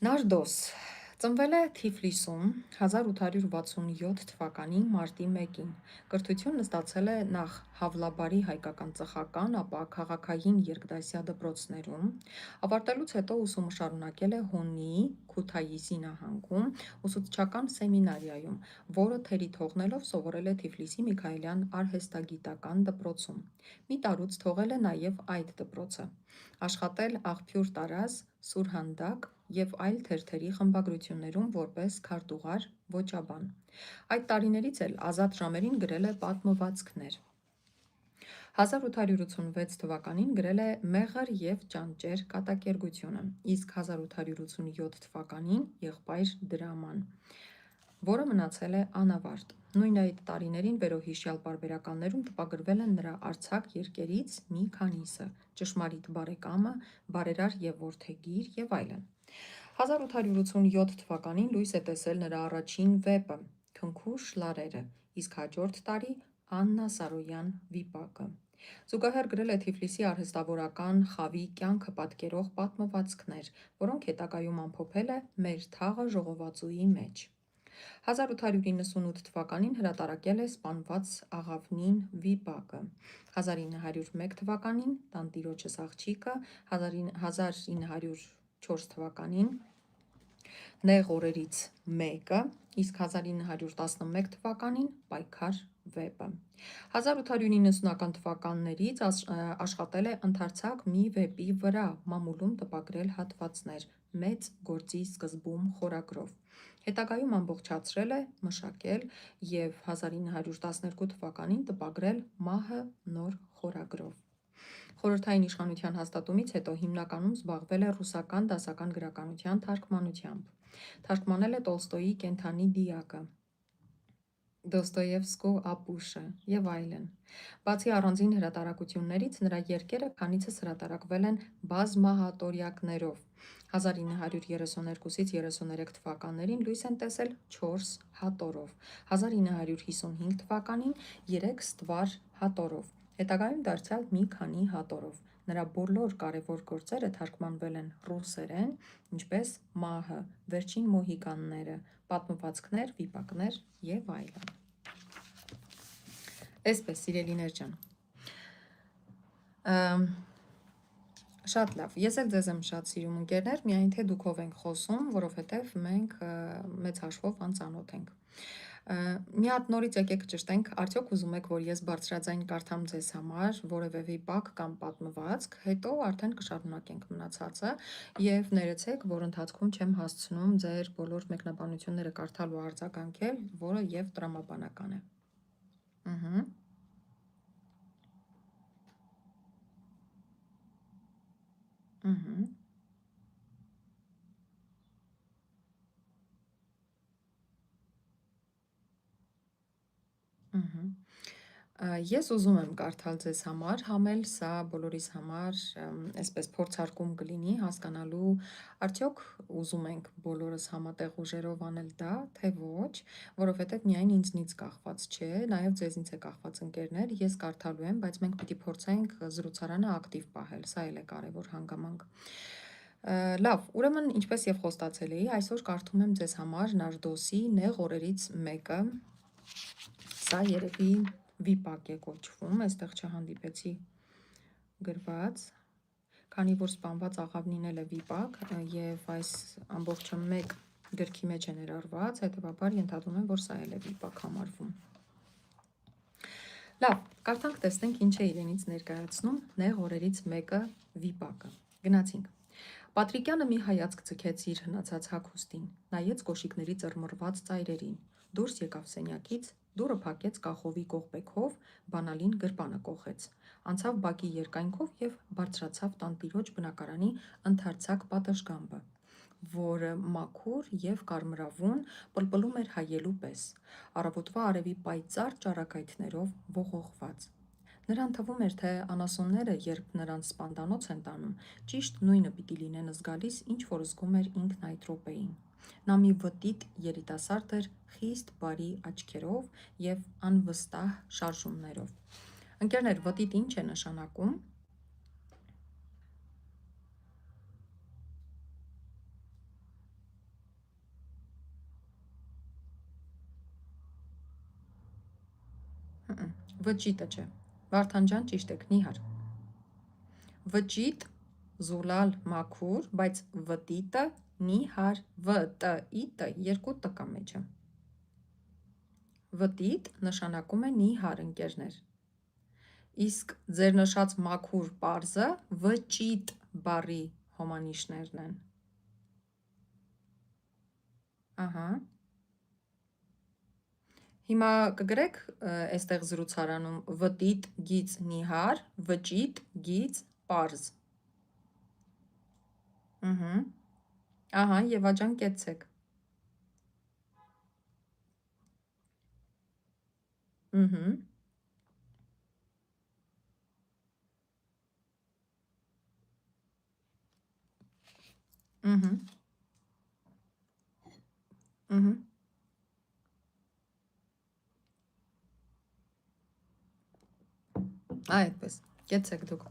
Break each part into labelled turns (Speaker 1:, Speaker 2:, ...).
Speaker 1: Նարդոս ծնվել է Թիֆլիսում 1867 թվականի մարտի 1-ին։ Կրթությունն ստացել է նախ Հավլաբարի հայկական ծխական, ապա քաղաքային երկդասյա դպրոցներում, ավարտելուց հետո ուսումը շարունակել է Հոննիի Քութայիսի նահանգում ուսուցչական սեմինարիայում, որը թերի թողնելով սովորել է Թիֆլիսի Միքայելյան արհեստագիտական դպրոցում։ Մի տարուց թողել է նաև այդ դպրոցը։ Աշխատել Աղբյուր տարազ, Սուրհանդակ և այլ թերթերի խմբագրություններում որպես քարտուղար, ոճաբան։ Այդ տարիներից էլ ազատ ժամերին գրել է պատմվածքներ։ 1886 թվականին գրել է «Մեղր և ճանճեր» կատակերգությունը, իսկ 1887 թվականին «Եղբայր դրաման», որը մնացել է անավարտ։ Նույն այդ տարիներին վերոհիշյալ պարբերականներում տպագրվել են նրա արձակ երկերից մի քանիսը՝ «Ճշմարիտ բարեկամը», «Բարերար և որդեգիր» և այլն։ 1887 թվականին լույս է տեսել նրա առաջին վեպը «Քնքուշ լարերը», իսկ հաջորդ տարի «Աննա Սարոյան վիպակը»։ Զուգահեռ գրել է Թիֆլիսի արհեստավորական խավի կյանքը պատկերող պատմվածքներ, որոնք հետագայում ամփոփել է «Մեր թաղը» ժողովածուի մեջ։ 1898 թվականին հրատարակել է «Սպանված աղավնին» վիպակը, 1901 թվականին «Տանտիրոջս աղջիկը», 1904 թվականին «Նեղ օրերից մեկը», իսկ 1911 թվականին «Պայքար» վեպը։ 1890-ական թվականներից աշխատել է ընդարձակ մի վեպի վրա, մամուլում տպագրել հատվածներ «Մեծ գործի սկզբում» խորագրով։ Հետագայում ամբողջացրել է, մշակել և 1912 թվականին տպագրել «Մահը» նոր խորագրով։ Խորհրդային իշխանության հաստատումից հետո հիմնականում զբաղվել է ռուսական դասական գրականության թարգմանությամբ։ Թարգմանել է Տոլստոյի «Կենդանի դիակը», Դոստոևսկու «Ապուշը» և այլն։ Բացի առանձին հրատարակություններից, նրա երկերը քանիցս հրատարակվել են բազմահատորյակներով։ 1932-33 թվականներին լույս են տեսել 4 հատորով, 1955 թվականին 3 ստվար հատորով, հետագայում դարձյալ մի քանի հատորով։ Նրա բոլոր կարևոր գործերը թարգմանվել են ռուսերեն, ինչպես «Մահը», «Վերջին մոհիկանները», պատմվածքներ, վիպակներ և այլն։ Այսպես, սիրելիներ ջան, շատ լավ, ես էլ ձեզ եմ շատ սիրում ընկերներ, միայն թե դուք ով ենք խոսում, որովհետև մենք մեծ հաշվով անծանոթ ենք։ Մի հատ նորից եկեք ճշտենք, արդյոք ուզում եք, որ ես բարձրաձայն կարդամ ձեզ համար որևէ վիպակ կամ պատմվածք, հետո արդեն կշարունակենք մնացածը և ներեցեք, որ ընթացքում չեմ հասցնում ձեր բոլոր մեկնաբանությունները կարդալ ու արձագանքել, որը և տրամաբանական է։ Ես ուզում եմ կարդալ ձեզ համար, համ էլ սա բոլորիս համար այսպես փորձարկում կլինի հասկանալու, արդյոք ուզում ենք բոլորս համատեղ ուժերով անել դա, թե ոչ, որովհետև միայն ինձնից կախված չէ, նաև ձեզնից է կախված ընկերներ, ես կարդալու եմ, բայց մենք պիտի փորձենք զրուցարանը ակտիվ պահել, սա էլ է կարևոր հանգամանք։ Լավ, ուրեմն ինչպես և խոստացել էի, այսօր կարդում եմ ձեզ համար Նարդոսի «Նեղ օրերից մեկը», սա երևի վիպակ է կոչվում, այստեղ չհանդիպեցի գրված, քանի որ «Սպանված աղավնին» էլ է վիպակ և այս ամբողջը մեկ գրքի մեջ է ներառված, հետևաբար ենթադրում եմ, որ սա էլ է վիպակ համարվում։ Լավ, կարդանք, տեսնենք ինչ է իրենից ներկայացնում «Նեղ օրերից մեկը» վիպակը։ Գնացինք։ Պատրիկյանը մի հայացք ձգեց իր հնացած հագուստին, նայեց կոշիկների ծռմռված ծայրերին, դուրս եկավ սենյակից, դուռը փակեց կախովի կողպեքով, բանալին գրպանը կոխեց, անցավ բակի երկայնքով և բարձրացավ տանտիրոջ բնակարանի ընդարձակ պատշգամբը, որը մաքուր և կարմրավուն պլպլում էր հայելու պես, առավոտվա արևի պայծառ ճառագայթներով ողողված։ Նրան թվում էր, թե անասունները, երբ նրանց սպանդանոց են տանում, ճիշտ նույնը պիտի լինեն զգալիս, ինչ որ զգում էր ինքն այդ րոպեին։ Նա մի վտիտ երիտասարդ էր խիստ բարի աչքերով և անվստահ շարժումներով։ Ընկերներ, վտիտ ինչ է նշանակում։ Վճիտը չէ։ Վարդան ջան, ճիշտ եք, Նիհար։ Վճիտ, զուլալ, մաքուր, բայց վտիտը, Նիհար, վ-տ-ի-տ, երկու տ կա մեջը։ Վտիտ նշանակում է նիհար, ընկերներ։ Իսկ ձեր նշած մաքուր պարզը վճիտ բառի հոմանիշներն են։ Ահա։ Հիմա կգրեք այստեղ զրուցարանում վտիտ գիծ նիհար, վճիտ գիծ պարզ։ Ահա, Եվա ջան, կեցեք։ Այդպես, կեցեք դուք։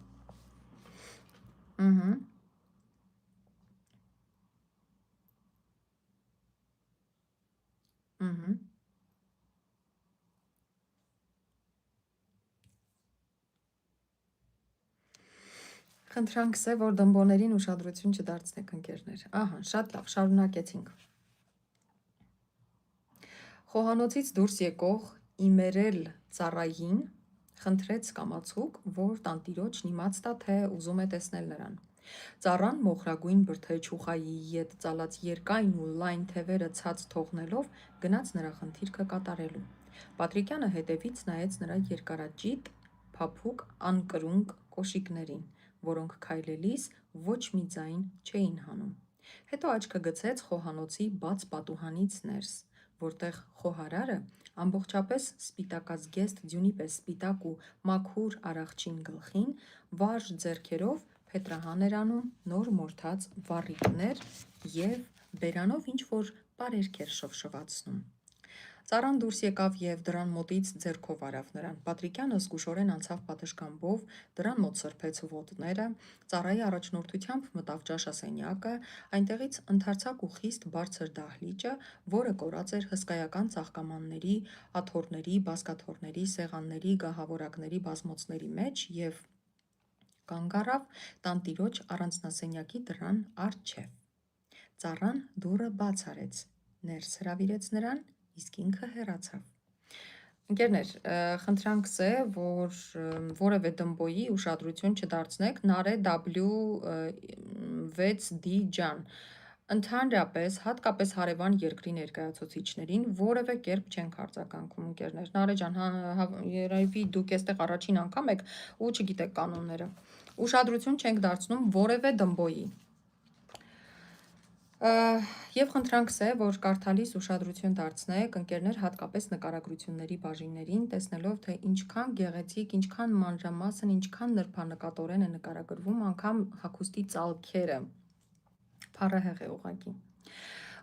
Speaker 1: Խնդրանք է, որ դմբոներին ուշադրություն չդարձնեք, ընկերներ։ Ահա, շատ լավ, շարունակեցինք։ Խոհանոցից դուրս եկող իմերել ծառային խնդրեց կամացուկ, որ տանտիրոջն իմաց տա, թե ուզում է տեսնել նրան։ Ծառան մոխրագույն բրդեչուխայի ետ ծալած երկայն ու լայն թևերը ցած թողնելով գնաց նրա խնդիրքը կատարելու։ Պատրիկյանը հետևից նայեց նրա երկարաճիտ, փափուկ, անկրունկ կոշիկներին, որոնք քայլելիս ոչ մի ձայն չէին հանում։ Հետո աչքը գցեց խոհանոցի բաց պատուհանից ներս, որտեղ խոհարարը ամբողջապես սպիտակազգեստ ձյունի պես սպիտակ ու մաքուր արախչին գլխին վարժ ձեռքերով փետրահան էր անում նոր մորթած վառիկներ և բերանով ինչ-որ պարերք էր շվշվացնում։ Ծառան դուրս եկավ և դռան մոտից ձեռքով արավ նրան։ Պատրիկյանը զգուշորեն անցավ պատշգամբով, դռան մոտ սրբեց ոտները, ծառայի առաջնորդությամբ մտավ ճաշասենյակը, այնտեղից ընդարձակ ու խիստ բարձր դահլիճը, որը կորած էր հսկայական ծաղկամանների, աթոռների, բազկաթոռների, սեղանների, գահավորակների բազմոցների մեջ և կանգ առավ տանտիրոջ առանձնասենյակի դռան առջև։ Ծառան դուռը բաց արեց, ներս հրավիրեց նրան, իսկ ինքը հեռացավ։ Ընկերներ, խնդրանքս է, որ որևէ դմբոյի ուշադրություն չդարձնեք Նարե W6D ջան։ Ընդհանրապես, հատկապես հարևան երկրի ներկայացուցիչներին որևէ կերպ չենք արձագանքում, ընկերներ։ Նարե ջան, երևի դուք այստեղ առաջին անգամ եք ու չգիտեք կանոնները։ Ուշադրություն չենք դարձնում որևէ դմբոյի։ Եվ խնդրանքս է, որ կարդալիս ուշադրություն դարձնեք, ընկերներ, հատկապես նկարագրությունների բաժիններին, տեսնելով, թե ինչքան գեղեցիկ, ինչքան մանրամասն, ինչքան նրբանկատորեն է նկարագրվում, անգամ հագուստի ծալքերը փառահեղ է ուղղակի։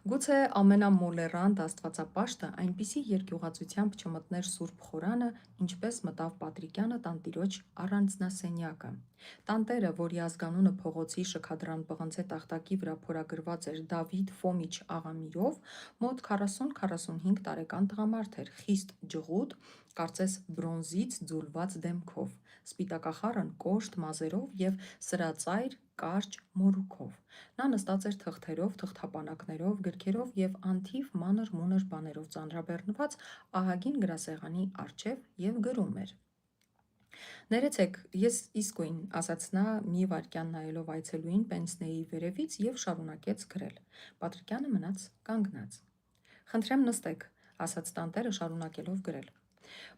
Speaker 1: Գուցե ամենամոլեռանդ աստվածապաշտը այնպիսի երկյուղածությամբ չմտներ սուրբ խորանը, ինչպես մտավ Պատրիկյանը տանտիրոջ առանձնասենյակը։ Տանտերը, որի ազգանունը փողոցի շքադռան պղնձե տախտակի վրա փորագրված էր Դավիթ Ֆոմիչ Աղամիրով, մոտ 40-45 տարեկան տղամարդ էր, խիստ ջղուտ, կարծես բրոնզից ձուլված դեմքով, սպիտակախառն կոշտ մազերով և սրածայր կարճ մորուքով։ Նա նստած էր թղթերով, թղթապանակներով, գրքերով և անթիվ մանր-մունր բաներով ծանրաբեռնված ահագին գրասեղանի առջև և գրում էր։ Ներեցեք, ես իսկույն, ասաց նա մի վայրկյան նայելով այցելուին պենսնեի վերևից և շարունակեց գրել։ Պատրիկյանը մնաց կանգնած։ Խնդրեմ նստեք, ասաց տանտերը շարունակելով գրել։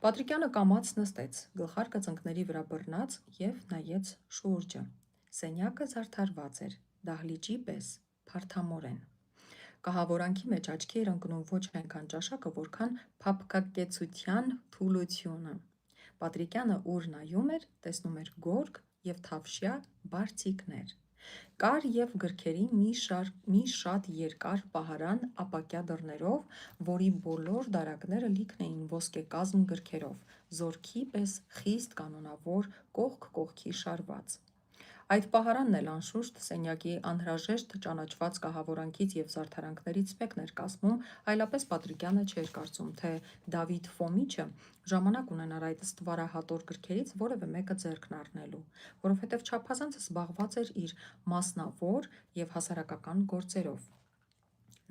Speaker 1: Պատրիկյանը կամաց նստեց, գլխարկը ծնկների վրա բռնած և նայեց շուրջը։ Սենյակը զարդարված էր, դահլիճի պես, փարթամորեն։ Կահավորանքի մեջ աչքի էր ընկնում ոչ այնքան ճաշակը, որքան փափկակեցության թուլությունը։ Պատրիկյանը ուր նայում էր, տեսնում էր գորգ և թավշյա բարձիկներ։ Կար և գրքերի մի շատ երկար պահարան ապակյա դռներով, որի բոլոր դարակները լիքն էին ոսկեկազմ գրքերով, զորքի պես խիստ կանոնավոր, կողք կողքի շարված։ Այդ պահարանն էլ անշուշտ սենյակի անհրաժեշտ ճանաչված կահավորանքից և զարդարանքներից մեկն էր կազմում, այլապես Պատրիկյանը չէր կարծում, թե Դավիթ Ֆոմիչը ժամանակ ունենար այդ ստվարահատոր գրքերից որևէ մեկը ձեռքն առնելու, որովհետև չափազանց զբաղված էր իր մասնավոր և հասարակական գործերով։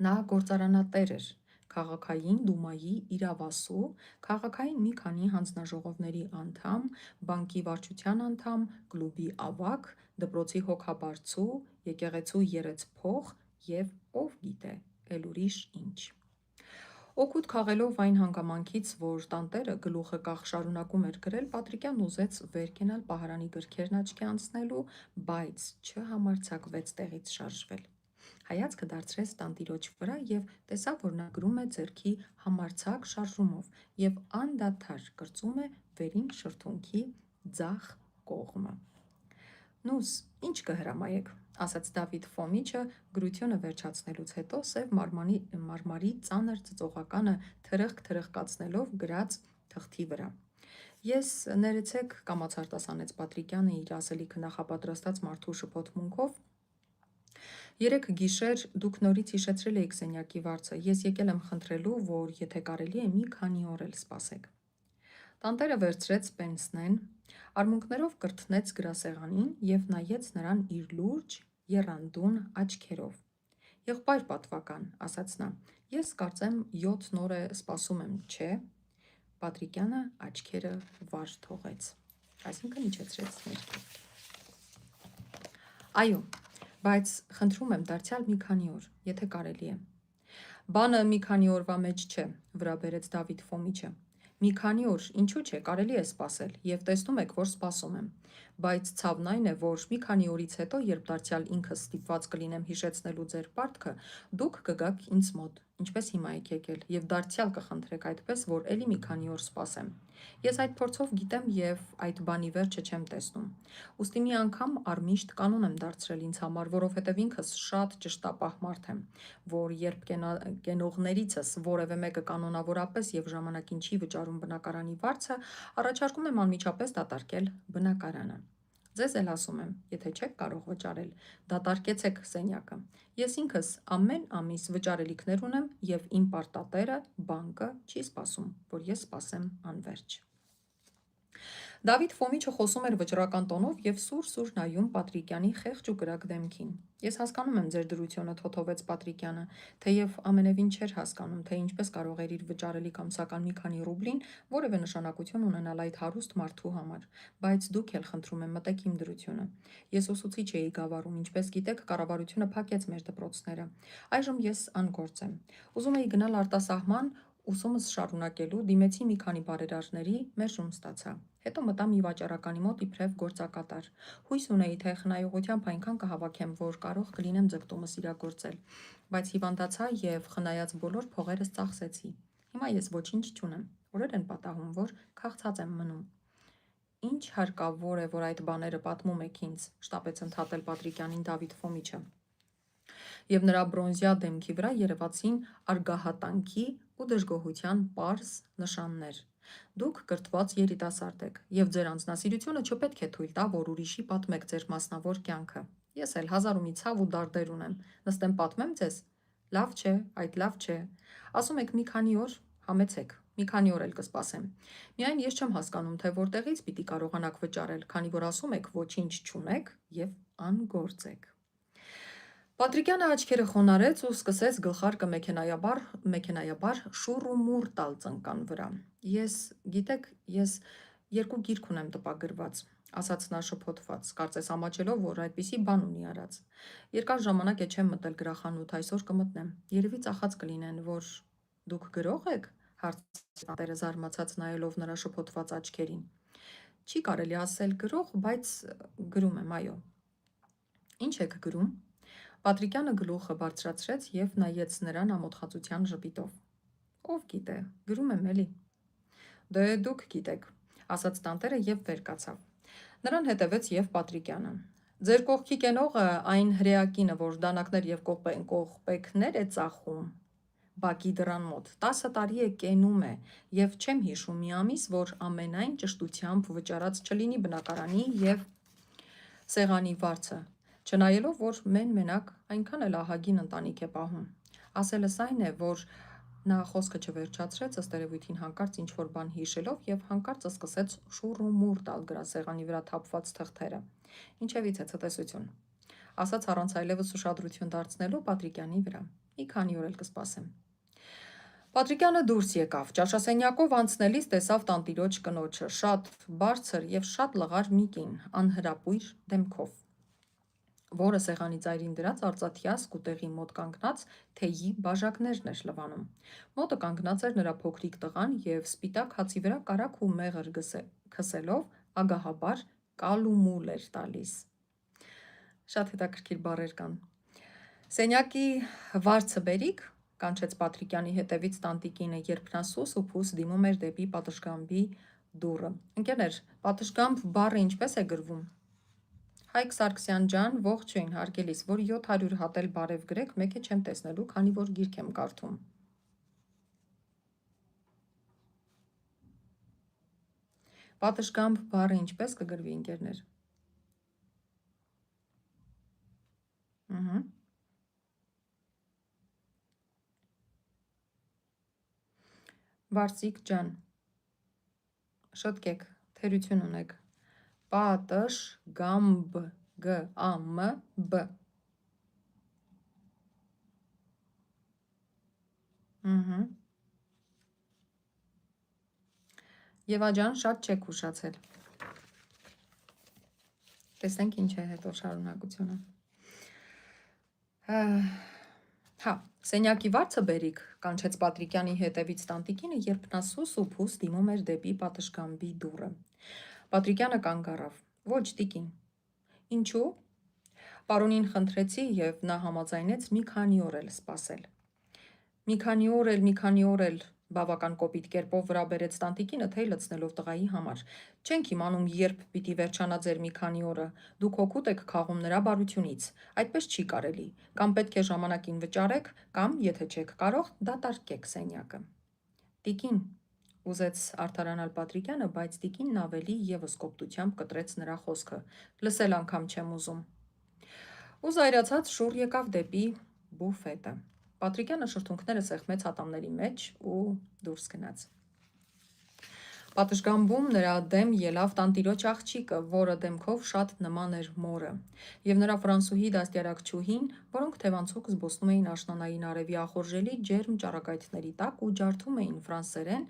Speaker 1: Նա գործարանատեր էր, քաղաքային դումայի իրավասու, քաղաքային մի քանի հանձնաժողովների անդամ, բանկի վարչության անդամ, կլուբի ավագ, դպրոցի հոգաբարձու, եկեղեցու երեցփող և ով գիտե, էլ ուրիշ ինչ։ Օգուտ քաղելով այն հանգամանքից, որ տանտերը գլուխը կախ շարունակում էր գրել, Պատրիկյանն ուզեց վեր կենալ պահարանի գրքերն աչքի անցնելու, բայց չհամարձակվեց տեղից շարժվել։ Հայացքը դարձրեց տանտիրոջ վրա և տեսավ, որ նա գրում է ձեռքի համարձակ շարժումով և անդադար կրծում է վերին շրթունքի ձախ կողմը։ Նուս, ինչ կհրամայեք, ասաց Դավիթ Ֆոմիչը գրությունը վերջացնելուց հետո սև մարմարի ծանր ծծողականը թրխկ-թրխկացնելով գրած թղթի վրա։ Ես ներեցեք, կամաց արտասանեց Պատրիկյանը իր ասելիքը նախապատրաստած մարդու շփոթմունքով, երեկ գիշեր դուք նորից հիշեցրել էիք սենյակի վարձը, ես եկել եմ խնդրելու, որ եթե կարելի է մի քանի օր էլ սպասեք։ Տանտերը վերցրեց պենսնեն, արմունկներով կրթնեց գրասեղանին և նայեց նրան իր լուրջ, եռանդուն աչքերով։ Եղբայր պատվական, ասաց նա, ես կարծեմ 7 օր է սպասում եմ, չէ՞։ Պատրիկյանը աչքերը վար թողեց, այսինքն իջեցրեց ներքև։ Այո, բայց խնդրում եմ դարձյալ մի քանի օր, եթե կարելի է։ Բանը մի քանի օրվա մեջ չէ, վրա բերեց Դավիթ Ֆոմիչը։ Մի քանի օր, ինչու՞ չէ, կարելի է սպասել, և տեսնում եք, որ սպասում եմ, բայց ցավն այն է, որ մի քանի օրից հետո, երբ դարձյալ ինքս ստիպված կլինեմ հիշեցնելու ձեր պարտքը, դուք կգաք ինձ մոտ, ինչպես հիմա եք եկել, և դարձյալ կխնդրեք այդպես, որ էլի մի քանի օր սպասեմ։ Ես այդ փորձով գիտեմ և այդ բանի վերջը չեմ տեսնում։ Ուստի մի անգամ առմիշտ կանոն եմ դարձրել ինձ համար, որովհետև ինքս շատ ճշտապահ մարդ եմ, որ երբ կենողներիցս որևէ մեկը կանոնավորապես և ժամանակին չի վճարում բնակարանի վարձը, առաջարկում եմ անմիջապես դատարկել բնակարանը։ Ձեզ էլ ասում եմ, եթե չեք կարող վճարել, դատարկեցեք սենյակը։ Ես ինքս ամեն ամիս վճարելիքներ ունեմ և իմ պարտատերը, բանկը, չի սպասում, որ ես սպասեմ անվերջ։ Դավիթ Ֆոմիչը խոսում էր վճռական տոնով և սուր-սուր նայում Պատրիկյանի խեղճ ու կրակ դեմքին։ Ես հասկանում եմ ձեր դրությունը, թոթովեց Պատրիկյանը, թեև ամենևին չէր հասկանում, թե ինչպես կարող էր իր վճարելիք ամսական մի քանի ռուբլին որևէ նշանակություն ունենալ այդ հարուստ մարդու համար, բայց դուք էլ խնդրում եմ մտեք իմ դրությունը։ Ես ուսուցիչ էի Գավառում, ինչպես գիտեք, կառավարությունը փակեց մեր դպրոցները։ Այժմ ես անգործ եմ։ Ուզում էի գնալ արտասահման ուսումս շարունակելու, դիմեցի մի քանի բարերարների, մերժում ստացա։ Հետո մտա մի վաճառականի մոտ իբրև գործակատար։ Հույս ունեի, թե խնայողությամբ այնքան կհավաքեմ, որ կարող կլինեմ ձգտումս իրագործել, բայց հիվանդացա և խնայած բոլոր փողերս ծախսեցի։ Հիմա ես ոչինչ չունեմ, օրեր են պատահում, որ քաղցած եմ մնում։ Ինչ հարկավոր է, որ այդ բաները պատմում եք ինձ, շտապեց ընդհատել Պատրիկյանին Դավիթ Ֆոմիչը։ Եվ նրա բրոնզյա դեմքի վրա երևացին արգահատանքի ու դժգոհության պարզ նշաններ։ Դուք կրթված երիտասարդ եք, և ձեր անձնասիրությունը չպետք է թույլ տա, որ ուրիշի պատմեք ձեր մասնավոր կյանքը։ Ես էլ հազար ու մի ցավ ու դարդեր ունեմ, նստեմ պատմեմ ձեզ։ Լավ չէ, այդ լավ չէ։ Ասում եք մի քանի օր, համեցեք, մի քանի օր էլ կսպասեմ։ Միայն ես չեմ հասկանում, թե որտեղից պիտի կարողանաք վճարել, քանի որ ասում եք ոչինչ չունեք և անգործ եք։ Պատրիկյանը աչքերը խոնարհեց ու սկսեց գլխարկը մեքենայաբար շուռ ու մուռ տալ ծնկան վրա։ Գիտեք, ես 2 գիրք ունեմ տպագրված, ասաց նա շփոթված, կարծես ամաչելով, որ այդպիսի բան ունի արած։ Երկար ժամանակ է չեմ մտել գրախանութ, այսօր կմտնեմ։ Երևի ծախած կլինեն, որ դուք գրող եք, հարցրեց տերը զարմացած նայելով նրա շփոթված աչքերին։ Չի կարելի ասել գրող, բայց գրում եմ, այո։ Ինչ եք գրում։ Պատրիկյանը գլուխը բարձրացրեց և նայեց նրան ամոթխածության ժպիտով։ Ով գիտե, գրում եմ էլի։ Դե դուք գիտեք, ասաց տանտերը և վեր կացավ։ Նրան հետևեց և Պատրիկյանը։ Ձեր կողքի կենողը այն հրեա կինը, որ դանակներ և կողպեքներ է ծախում բակի դռան մոտ, 10 տարի է կենում է, և չեմ հիշում մի ամիս, որ ամենայն ճշտությամբ վճարած չլինի բնակարանի և… Սեղանի վարձը, չնայելով, որ մենակ այնքան էլ ահագին ընտանիք է պահում։ Ասելս այն է, որ նա խոսքը չվերջացրեց, ըստ երևույթին հանկարծ ինչ-որ բան հիշելով և հանկարծ սկսեց շուռ ու մուռ տալ գրասեղանի վրա թափված թղթերը։ Ինչևից է ցտեսություն, ասաց առանց այլևս ուշադրություն դարձնելու Պատրիկյանի վրա։ Մի քանի օր էլ կսպասեմ։ Պատրիկյանը դուրս եկավ, ճաշասենյակով անցնելիս տեսավ տանտիրոջ կնոջը, շատ բարձր և շատ լղար մի կին, անհրապույր դեմքով, որը սեղանի ծայրին դրած արծաթյա սկուտեղի մոտ կանգնած թեյի բաժակներն էր լվանում։ Մոտը կանգնած էր նրա փոքրիկ տղան և սպիտակ հացի վրա կարագ ու մեղր քսելով ագահաբար կալումուլ էր տալիս։ Շատ հետաքրքիր բառեր կան։ Սենյակի վարձը բերիք, կանչեց Պատրիկյանի հետևից տանտիկինը, երբ նա սուս ու փուս դիմում էր դեպի պատշգամբի դուռը։ Ընկերներ, պատշգամբ բառը ինչպես է գրվում։ Հայկ Սարգսյան ջան, ողջույն, հարգելիս, որ 700 հատ էլ բարև գրեք, մեկ է չեմ տեսնելու, քանի որ գիրք եմ կարդում։ Պատշգամբ բառը ինչպես կգրվի, ընկերներ։ Վարսիկ ջան, շտկեք, թերություն ունեք։ Պատշգամբ G-A-M-B Եվա ջան, շատ չեք ուշացել։ Տեսնենք ինչ է հետո շարունակությունը։ Հա, սենյակի վարձը բերիք, կանչեց Պատրիկյանի հետևից տանտիկինը, երբ նա սուս ու փուս դիմում էր դեպի պատշգամբի դուռը։ Պատրիկյանը կանգ առավ։ Ոչ, տիկին։ Ինչու՞։ Պարոնին խնդրեցի և նա համաձայնեց մի քանի օր էլ սպասել։ Մի քանի օր էլ, բավական կոպիտ կերպով վրա բերեց տանտիկինը թեյ լցնելով տղայի համար։ Չենք իմանում, երբ պիտի վերջանա ձեր մի քանի օրը, դուք հոգուտ եք խաղում նրա բարությունից, այդպես չի կարելի, կամ պետք է ժամանակին վճարեք, կամ, եթե չեք կարող, դատարկեք սենյակը։ Տիկին, ուզեց արդարանալ Պատրիկյանը, բայց տիկինն ավելի ևս կոպտությամբ կտրեց նրա խոսքը, լսել անգամ չեմ ուզում։ Ու զայրացած շուռ եկավ դեպի բուֆետը։ Պատրիկյանը շրթունքները սեղմեց ատամների մեջ ու դուրս գնաց։ Պատշգամբում նրա դեմ ելավ տանտիրոջ աղջիկը, որը դեմքով շատ նման էր մորը, և նրա ֆրանսուհի դաստիարակչուհին, որոնք թևանցուկ զբոսնում էին աշնանային արևի ախորժելի ջերմ ճառագայթների տակ ու ջարդում էին ֆրանսերեն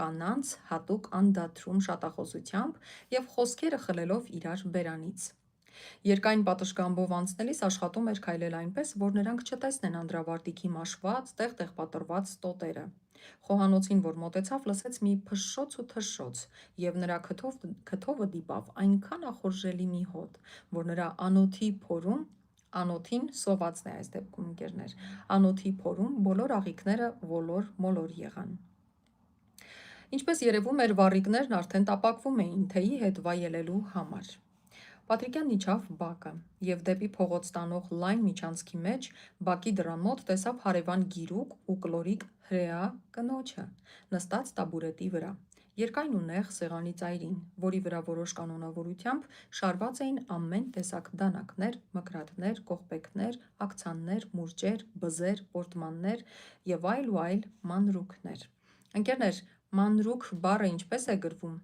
Speaker 1: կանանց հատուկ անդադրում շատախոսությամբ և խոսքերը խլելով իրար բերանից։ Երկայն պատշգամբով անցնելիս աշխատում էր քայլել այնպես, որ նրանք չտեսնեն անդրավարտիքի մաշված, տեղ-տեղ պատռված տոտերը։ Խոհանոցին, որ մոտեցավ, լսեց մի փշշոց ու թշշոց, և նրա քթովը դիպավ այնքան ախորժելի մի հոտ, որ նրա անոթին սովածն է այս դեպքում, ընկերներ, անոթի փորում բոլոր աղիքները ոլոր-մոլոր եղան։ Ինչպես երևում էր, վառիկներն արդեն տապակվում էին թեյի հետ վայելելու համար։ Պատրիկյանն իջավ բակը և դեպի փողոց տանող լայն միջանցքի մեջ բակի դռան մոտ տեսավ հարևան գիրուկ ու կլորիկ հրեա կնոջը, նստած տաբուրետի վրա, երկայն ու նեղ սեղանի ծայրին, որի վրա որոշ կանոնավորությամբ շարված էին ամեն տեսակ դանակներ, մկրատներ, կողպեքներ, աքցաններ, մուրճեր, բզեր, պորտմաններ և այլ մանրուքներ։ Ընկերներ, մանրուք բառը ինչպես է գրվում։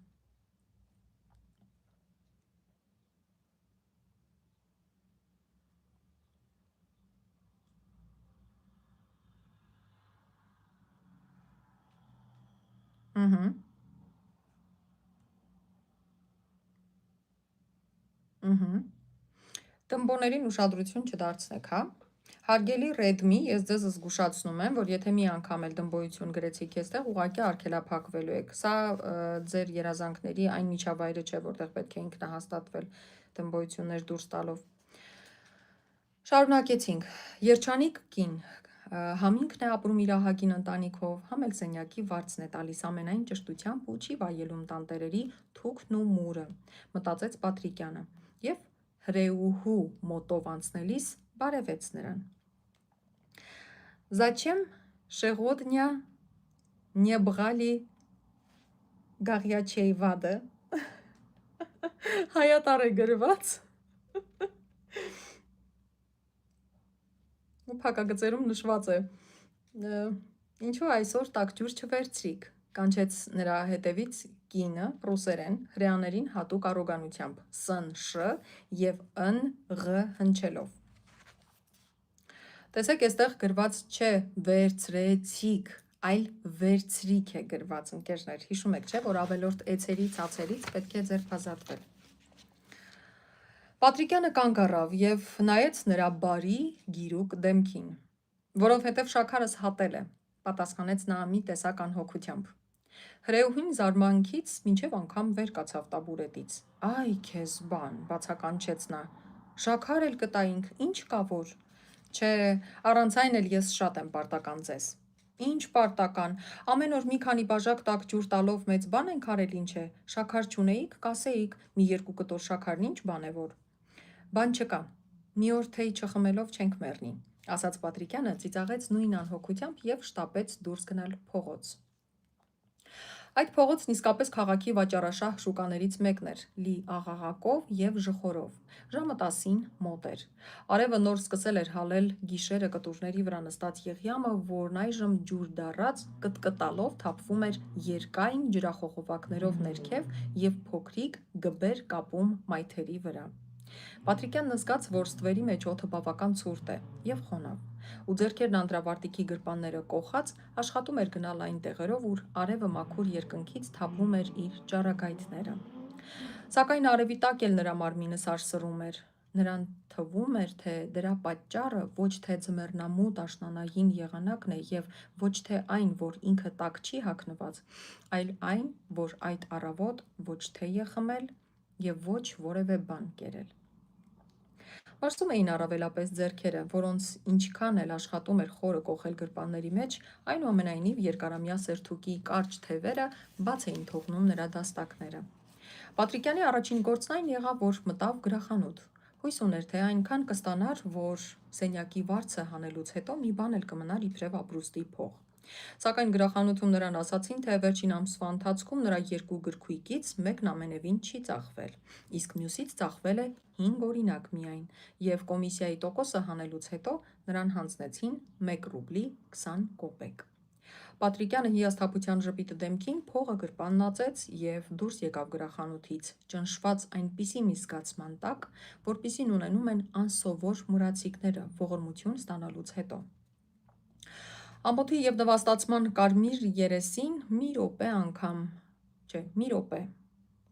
Speaker 1: Տմբոներին ուշադրություն չդարձնեք, հա։ Հարգելի ռեդմի, ես ձեզ զգուշացնում եմ, որ եթե մի անգամ էլ դմբոյություն գրեցիք այստեղ, ուղղակի արգելափակվելու եք։ Սա ձեր երազանքների այն միջավայրը չէ, որտեղ պետք է ինքնահաստատվել դմբոյություններ դուրս տալով։ Շարունակեցինք։ Երջանիկ կին, համինքն է ապրում իր ահագին ընտանիքով, համ էլ սենյակի վարձն է տալիս ամենայն ճշտությամբ ու չի վայելում տանտերերի թուքն ու մուրը, մտածեց Պատրիկյանը, և հրեուհու մոտով անցնելիս բարևեց նրան։ Զաչեմ շեղոդնյա նեբղալի գաղյաչեյ վադը հայատար է գրված։ ու փակագծերում նշված է. «Ինչու այսօր տաք ջուր չվերցրիք», կանչեց նրա հետևից կինը ռուսերեն հրեաներին հատուկ առոգանությամբ սն շ եւ ն ղ հնչելով։ Տեսեք, այստեղ գրված չէ վերցրեցիք, այլ վերցրիք է գրված, ընկերներ։ Հիշում եք, չէ, որ ավելորդ էցերից, ացերից պետք է ձերբազատվել։ Պատրիկյանը կանգ առավ եւ նայեց նրա բարի, գիրուկ դեմքին, որովհետեւ շաքարս հատել է, պատասխանեց նա մի տեսակ անհոգությամբ։ Հրեուհին զարմանքից մինչև անգամ վեր կացավ տաբուրետից։ Այ քեզ բան, բացականչեց նա։ Շաքար էլ կտայինք, ինչ կա որ։ Չէ, առանց այն էլ ես շատ եմ պարտական ձեզ։ Ինչ պարտական, ամեն օր մի քանի բաժակ տաք ջուր տալով մեծ բան ենք արել, ինչ է, շաքար չունեիք, կասեիք, մի երկու կտոր շաքարն ինչ բան է որ։ Բան չկա, մի օր թեյ չխմելով չենք մեռնի, ասաց Պատրիկյանը, ծիծաղեց նույն անհոգությամբ եւ շտապեց դուրս գնալ փողոց։ Այդ փողոցն իսկապես քաղաքի վաճառաշահ շուկաներից մեկն էր, լի աղաղակով եւ ժխորով։ Ժամը 10-ին մոտ էր։ Արևը նոր սկսել էր հալել գիշերը կտուրների վրա նստած Եղիամը, որն այժմ ջուր դառած կտկտալով թափվում էր երկայն ջրախողովակներով ներքև եւ փոքրիկ գբեր կապում մայթերի վրա։ Պատրիկյանն զգաց, որ ստվերի մեջ օդը բավական ցուրտ է եւ խոնավ, ու ձեռքերն անդրավարտիքի գրպանները կոխած աշխատում էր գնալ այն տեղերով, ուր արևը մաքուր երկնքից թափում էր իր ճառագայթները։ Սակայն արևի տակ էլ նրա մարմինը սարսռում էր։ Նրան թվում էր, թե դրա պատճառը ոչ թե ձմեռնամութ աշնանային եղանակն է եւ ոչ թե այն, որ ինքը տակ չի հագնված, այլ այն, որ այդ առավոտ ոչ թեյ է խմել եւ ոչ որևէ բան կերել։ Մարսում էին առավելապես ձեռքերը, որոնց ինչքան էլ աշխատում էր խորը կոխել գրպանների մեջ, այնուամենայնիվ երկարամյա սերթուկի կարճ թևերը բաց էին թողնում նրա դաստակները։ Պատրիկյանի առաջին գործն այն եղավ, որ մտավ գրախանութ։ Հույս ուներ, թե այնքան կստանար, որ սենյակի վարձը հանելուց հետո մի բան էլ կմնար իբրև ապրուստի փող։ Սակայն գրախանութում նրան ասացին, թե վերջին ամսվա ընթացքում նրա երկու գրքույկից մեկն ամենևին չի ծախվել, իսկ մյուսից ծախվել է 5 օրինակ միայն, եւ կոմիսիայի տոկոսը հանելուց հետո նրան հանձնեցին 1 ռուբլի 20 կոպեկ։ Պատրիկյանը հիասթափության ժպիտը դեմքին փողը գրպաննացեց եւ դուրս եկավ գրախանութից, ճնշված այնպիսի մի զգացման տակ, որպիսին ունենում են անսովոր մուրացիկները ողորմություն ստանալուց հետո։ Ամոթի եւ նվաստացման կարմիր երեսին մի րոպե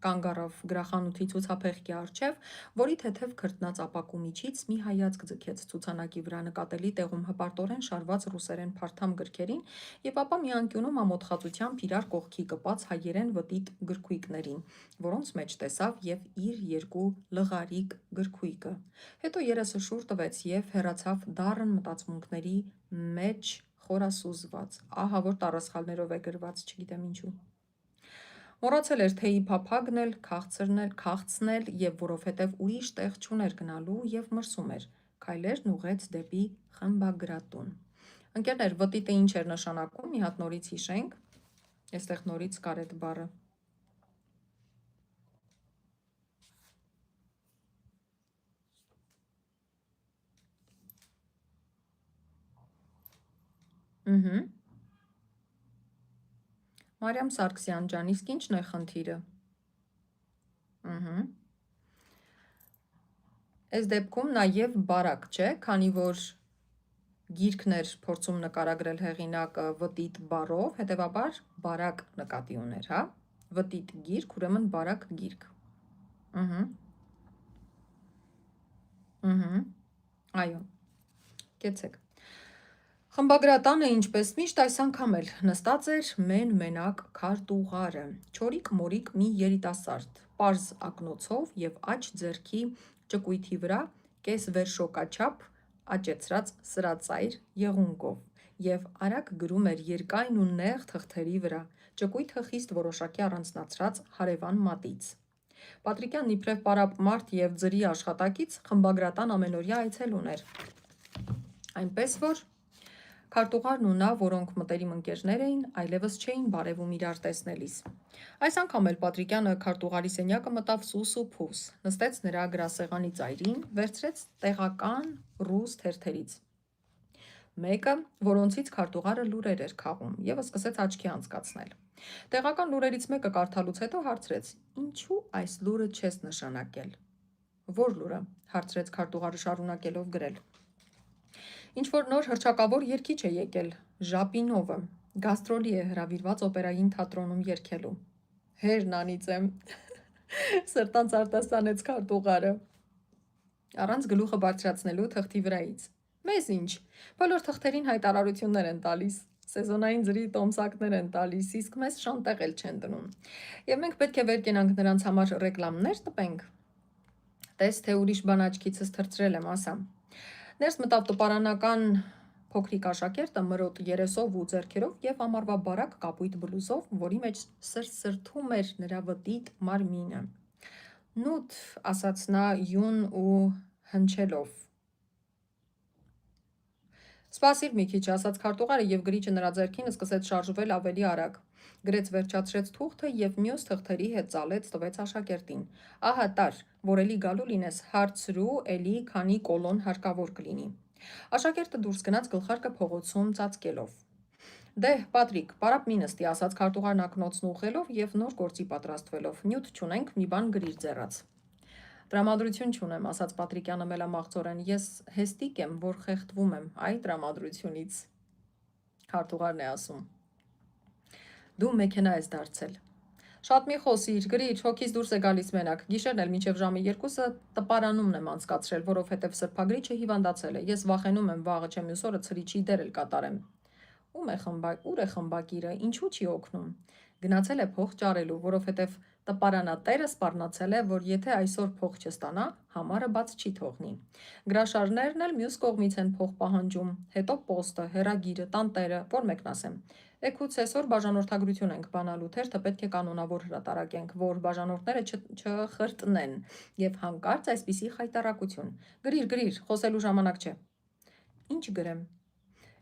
Speaker 1: կանգ առավ գրախանութի ցուցափեղկի առջև, որի թեթև քրտնած ապակու միջից մի հայացք ձգեց ցուցանակի վրա նկատելի տեղում հպարտորեն շարված ռուսերեն փարթամ գրքերին եւ ապա մի անկյունում ամոթխածությամբ իրար կողքի կպած հայերեն վտիտ գրքույկներին, որոնց մեջ տեսավ եւ իր երկու լղարիկ գրքույկը։ Հետո երեսը շուռ տվեց եւ հեռացավ դառն մտածմունքների մեջ խորասուզված, ահա որ տառասխալներով է գրված, չգիտեմ ինչու։ Մոռացել էր թեյի փափագն էլ քաղցնել եւ որովհետեւ ուրիշ տեղ չուներ գնալու եւ մրսում էր, քայլերն ուղղեց դեպի խմբագրատուն։ Ընկերներ, վտիտը ինչ էր նշանակում, մի հատ նորից հիշենք, այստեղ նորից կար այդ բառը։ Մարիամ Սարգսյան ջան, իսկ ինչն է խնդիրը։ Այս դեպքում նաև բարակ չէ, քանի որ գիրքն էր փորձում նկարագրել հեղինակը վտիտ բառով, հետևաբար բարակ նկատի ուներ, հա։ Վտիտ գիրք, ուրեմն բարակ գիրք։ Այո, կեցեք։ Խմբագրատանը, ինչպես միշտ, այս անգամ էլ նստած էր մենակ քարտուղարը, չորիկ-մորիկ մի երիտասարդ, պարզ ակնոցով եւ աջ ձեռքի ճկույթի վրա կես վերշոկաչափ աճեցրած սրածայր եղունգով եւ արագ գրում էր երկայն ու նեղ թղթերի վրա, ճկույթը խիստ որոշակի առանձնացրած հարևան մատից։ Պատրիկյանն իբրև պարապ մարդ եւ ձրի աշխատակից խմբագրատան ամենօրյա այցելուն էր։ Այնպես որ քարտուղարն ու նա, որոնք մտերիմ ընկերներ էին, այլևս չէին բարևում իրար տեսնելիս։ Այս անգամ էլ Պատրիկյանը քարտուղարի սենյակը մտավ սուս ու փուս, նստեց նրա գրասեղանի ծայրին, վերցրեց տեղական ռուս թերթերից մեկը, որոնցից քարտուղարը լուրեր էր քաղում եւ սկսեց աչքի անցկացնել։ Տեղական լուրերից մեկը կարդալուց հետո հարցրեց. «Ինչու այս լուրը չես նշանակել»։ «Որ լուրը», հարցրեց քարտուղարը շարունակելով գրել։ «Ինչ որ նոր հռչակավոր երգիչ է եկել, Ժապինովը, գաստրոլի է հրավիրված օպերային թատրոնում երգելու»։ «Հերն անիծեմ», սրտանց արտասանեց քարտուղարը, առանց գլուխը բարձրացնելու թղթի վրայից։ «Մեզ ինչ, բոլոր թղթերին հայտարարություններ են տալիս, սեզոնային ձրի տոմսակներ են տալիս, իսկ մեզ շանտեղ էլ չեն դնում։ Եվ մենք պետք է վեր կենանք նրանց համար ռեկլամներ տպենք»։ «Տես թե ուրիշ բան աչքիցս թռցրել եմ, ասա»։ Ներս մտավ տպարանական փոքրիկ աշակերտը մրոտ երեսով ու ձեռքերով եւ ամառվա բարակ կապույտ բլուզով, որի մեջ սրսրթում էր նրա վտիտ մարմինը։ «Նուտ», ասաց նա յուն ու հնչելով։ «Սպասիր մի քիչ», ասաց քարտուղարը եւ գրիչը նրա ձեռքին սկսեց շարժվել ավելի արագ։ Գրեց վերջացրեց թուղթը եւ մյուս թղթերի հետ ծալեց տվեց աշակերտին։ «Ահա տար, որ էլի գալու լինես, հարցրու, էլի քանի կոլոն հարկավոր կլինի»։ Աշակերտը դուրս գնաց գլխարկը փողոցում ծածկելով։ «Դե, Պատրիկ, պարապ մի նստի», ասաց քարտուղարն ակնոցն ուղղելով եւ նոր գործի պատրաստվելով։ «Նյութ չունենք, մի բան գրիր ձեռաց»։ «Տրամադրություն չունեմ», ասաց Պատրիկյանը մելամաղձորեն, «ես հեստիկ եմ, որ խեղդվում եմ այ տրամադրությունից»։ Քարտուղարն է ասում. «Դու մեքենա ես դարձել»։ «Շատ մի խոսիր, գրիր, հոգիս դուրս է գալիս մենակ, գիշերն էլ մինչև ժամը 2-ը տպարանումն եմ անցկացրել, որովհետև սրբագրիչը հիվանդացել է, ես վախենում եմ վաղը չեմ մյուս օրը ցրիչի դեր էլ կատարեմ»։ Ուր է խմբակիրը, ինչու չի օգնում։ Գնացել է փող ճարելու, որովհետև տպարանատերը սպառնացել է, որ եթե այսօր փող չստանա, համարը բաց չի թողնի։ Գրաշարներն էլ մյուս կողմից են փող պահանջում, հետո պոստը, հեռագիրը, տանտերը, որ մեկն ասեմ։ Էգուց այսօր բաժանորդագրություն ենք բանալու, թերթը պետք է կանոնավոր հրատարակենք, որ բաժանորդները չխրտնեն, եւ հանկարծ այսպիսի խայտառակություն։ Գրիր, խոսելու ժամանակ չէ։ Ինչ գրեմ։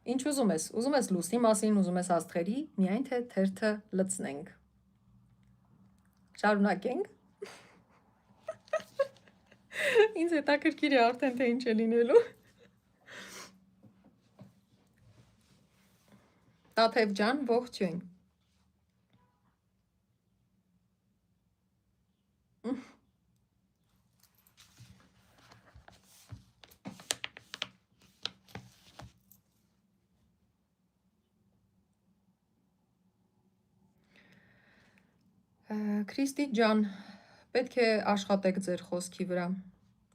Speaker 1: Ինչ ուզում ես լուսնի մասին, ուզում ես աստղերի, միայն թե թերթը լցնենք։ Շարունակենք։ Ինձ հետաքրքիր է արդեն թե ինչ է լինելու։ Տաթև ջան, ողջույն։ Քրիստի ջան, պետք է աշխատեք ձեր խոսքի վրա